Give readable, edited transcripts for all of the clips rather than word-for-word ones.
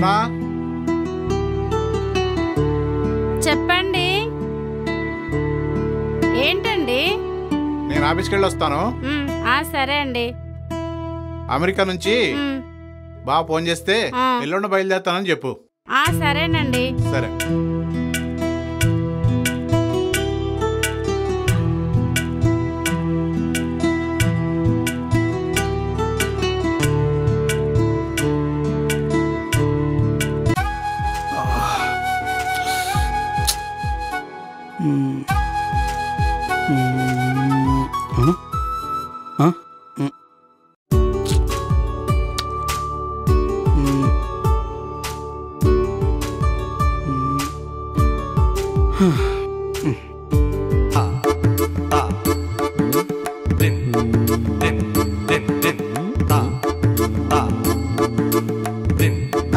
స్వప్న చెప్పండి. ఏంటండి? నేను ఆఫీస్కి వెళ్ళి వస్తాను. సరే అండి. అమెరికా నుంచి బాగా ఫోన్ చేస్తే ఎల్లుండి బయలుదేరుతానని చెప్పు. సరేనండి. సరే.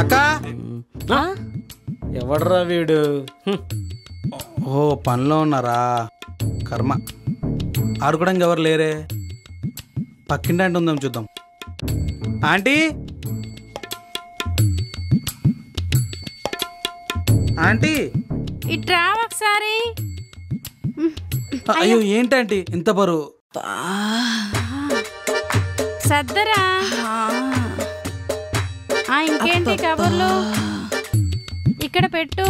అక్క ఎవడరా వీడు? ఓ పనిలో ఉన్నారా? కర్మ. ఆడుకోవడానికి ఎవరు లేరే? పక్కింటి ఆంటీ ఉందాం, చూద్దాం. ఆంటీ, ఆంటీ ఇట్రా ఒకసారి. అయ్యో ఏంటంటీ ఇంత బరువు? సద్దరా. ఇంకేంటి కబుర్లు? ఇక్కడ పెట్టు.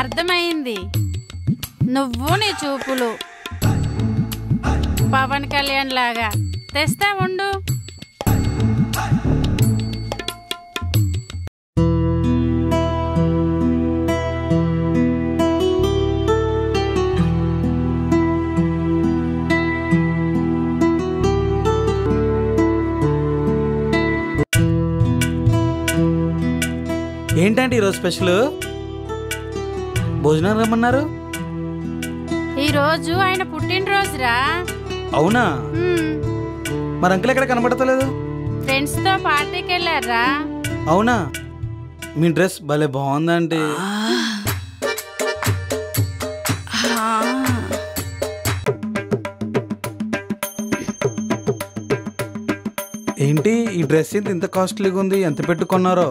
అర్థమైంది. నువ్వు నీ చూపులు పవన్ కళ్యాణ్ లాగా. తెస్తా ఉండు. ఏంటంటే ఈరోజు స్పెషల్? భోజనం రమ్మన్నారు. ఈరోజు ఆయన పుట్టినరోజురా. అవునా? మరి అంకుల్ ఎక్కడ కనబడతలేదు? ఫ్రెండ్స్ తో పార్టీకి వెళ్ళారా. అవునా? మీ డ్రెస్ భలే బాగుందండి. ఏంటి ఈ డ్రెస్ ఇంత కాస్ట్లీగా ఉంది? ఎంత పెట్టుకున్నారో?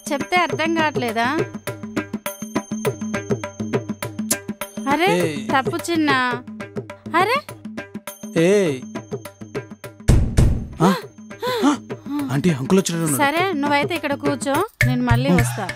చెప్తే అర్థం కావట్లేదా? అరే తప్పు చిన్న. అరే ఆంటీ అంకుల్ వచ్చాడు. సరే నువ్వైతే ఇక్కడ కూర్చో, నేను మళ్ళీ వస్తా.